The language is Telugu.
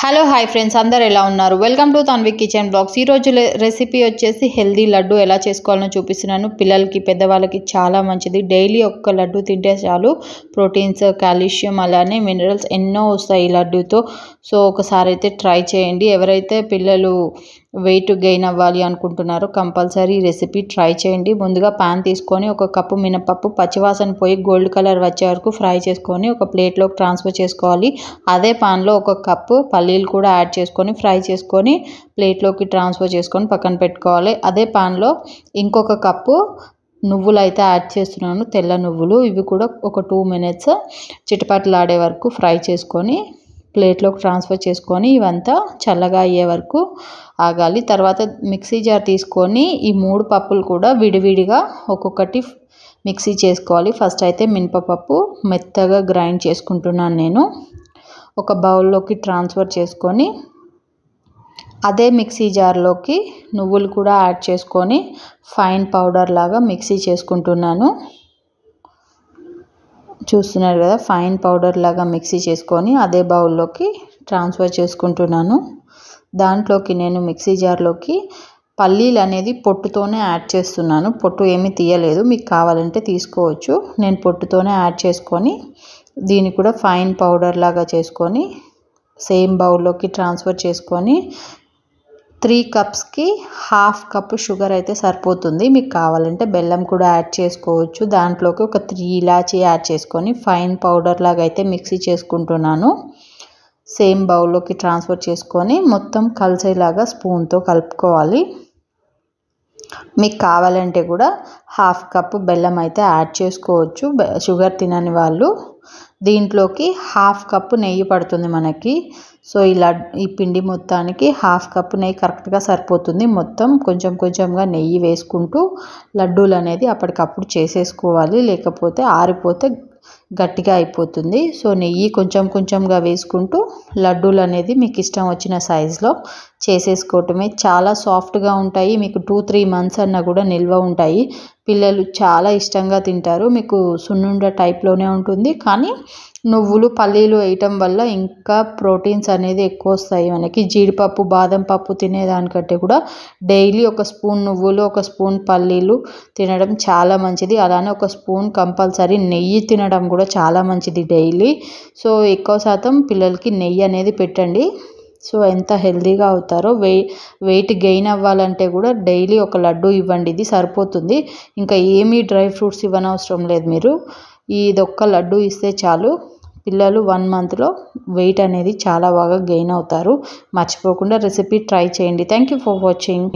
హలో హాయ్ ఫ్రెండ్స్, అందరు ఎలా ఉన్నారు? Welcome to Tanvi kitchen blogs. ఈరోజు రెసిపీ వచ్చేసి హెల్దీ లడ్డు ఎలా చేసుకోవాలో చూపిస్తున్నాను. పిల్లలకి పెద్దవాళ్ళకి చాలా మంచిది. డైలీ ఒక్క లడ్డు తింటే చాలు ప్రోటీన్స్, కాల్షియం అలానే మినరల్స్ ఎన్నో వస్తాయి ఈ లడ్డూతో. సో ఒకసారి అయితే ట్రై చేయండి. ఎవరైతే పిల్లలు వెయిట్ గెయిన్ అవ్వాలి అనుకుంటున్నారో కంపల్సరీ రెసిపీ ట్రై చేయండి. ముందుగా పాన్ తీసుకొని ఒక కప్పు మినపప్పు పచ్చివాసన పోయి గోల్డ్ కలర్ వచ్చే వరకు ఫ్రై చేసుకొని ఒక ప్లేట్లోకి ట్రాన్స్ఫర్ చేసుకోవాలి. అదే పాన్లో ఒక కప్పు పల్లీలు కూడా యాడ్ చేసుకొని ఫ్రై చేసుకొని ప్లేట్లోకి ట్రాన్స్ఫర్ చేసుకొని పక్కన పెట్టుకోవాలి. అదే పాన్లో ఇంకొక కప్పు నువ్వులు అయితే యాడ్ చేస్తున్నాను, తెల్ల నువ్వులు. ఇవి కూడా ఒక 2 minutes చిటపటలాడే వరకు ఫ్రై చేసుకొని ప్లేట్లోకి ట్రాన్స్ఫర్ చేసుకొని ఇవంతా చల్లగా అయ్యే వరకు ఆగాలి. తర్వాత మిక్సీ జార్ తీసుకొని ఈ 3 పప్పులు కూడా విడివిడిగా ఒక్కొక్కటి మిక్సీ చేసుకోవాలి. ఫస్ట్ అయితే మినపప్పు మెత్తగా గ్రైండ్ చేసుకుంటున్నాను నేను. ఒక బౌల్లోకి ట్రాన్స్ఫర్ చేసుకొని అదే మిక్సీ జార్లోకి నువ్వులు కూడా యాడ్ చేసుకొని ఫైన్ పౌడర్ లాగా మిక్సీ చేసుకుంటున్నాను. చూస్తున్నారు కదా, ఫైన్ పౌడర్ లాగా మిక్సీ చేసుకొని అదే బౌల్లోకి ట్రాన్స్ఫర్ చేసుకుంటున్నాను. దాంట్లోకి నేను మిక్సీ జార్లోకి పల్లీలు అనేది పొట్టుతోనే యాడ్ చేస్తున్నాను. పొట్టు ఏమీ తీయలేదు, మీకు కావాలంటే తీసుకోవచ్చు. నేను పొట్టుతోనే యాడ్ చేసుకొని దీన్ని కూడా ఫైన్ పౌడర్ లాగా చేసుకొని సేమ్ బౌల్లోకి ట్రాన్స్ఫర్ చేసుకొని 3 కప్స్కి 1/2 కప్ షుగర్ అయితే సరిపోతుంది. మీకు కావాలంటే బెల్లం కూడా యాడ్ చేసుకోవచ్చు. దాంట్లోకి ఒక 3 ఇలాచీ యాడ్ చేసుకొని ఫైన్ పౌడర్ లాగా అయితే మిక్సీ చేసుకుంటున్నాను. సేమ్ బౌల్లోకి ట్రాన్స్ఫర్ చేసుకొని మొత్తం కలిసేలాగా స్పూన్తో కలుపుకోవాలి. మీకు కావాలంటే కూడా 1/2 కప్ బెల్లం అయితే యాడ్ చేసుకోవచ్చు షుగర్ తినని వాళ్ళు. దీంట్లోకి 1/2 కప్ నెయ్యి పడుతుంది మనకి. సో ఈ పిండి మొత్తానికి 1/2 కప్ నెయ్యి కరెక్ట్గా సరిపోతుంది. మొత్తం కొంచెం కొంచెంగా నెయ్యి వేసుకుంటూ లడ్డూలు అనేది అప్పటికప్పుడు చేసేసుకోవాలి, లేకపోతే ఆరిపోతే గట్టిగా అయిపోతుంది. సో నెయ్యి కొంచెం కొంచెంగా వేసుకుంటూ లడ్డూలు అనేది మీకు ఇష్టం వచ్చిన సైజులో చేసేసుకోవటమే. చాలా సాఫ్ట్గా ఉంటాయి. మీకు 2-3 months అన్నా కూడా నిల్వ ఉంటాయి. పిల్లలు చాలా ఇష్టంగా తింటారు. మీకు సున్నుండ టైప్లోనే ఉంటుంది, కానీ నువ్వులు పల్లీలు వేయటం వల్ల ఇంకా ప్రోటీన్స్ అనేది ఎక్కువ వస్తాయి మనకి. జీడిపప్పు, బాదం పప్పు తినేదానికంటే కూడా డైలీ ఒక స్పూన్ నువ్వులు, ఒక స్పూన్ పల్లీలు తినడం చాలా మంచిది. అలానే ఒక స్పూన్ కంపల్సరీ నెయ్యి తినడం కూడా చాలా మంచిది డైలీ. సో ఎక్కువ శాతం పిల్లలకి నెయ్యి అనేది పెట్టండి. సో ఎంత హెల్తీగా అవుతారో. వెయిట్ గెయిన్ అవ్వాలంటే కూడా డైలీ ఒక లడ్డు ఇవ్వండి, ఇది సరిపోతుంది. ఇంకా ఏమీ డ్రై ఫ్రూట్స్ ఇవ్వనవసరం లేదు. మీరు ఇదొక్క లడ్డు ఇస్తే చాలు. పిల్లలు 1 monthలో వెయిట్ అనేది చాలా బాగా గెయిన్ అవుతారు. మర్చిపోకుండా రెసిపీ ట్రై చేయండి. Thank you for watching.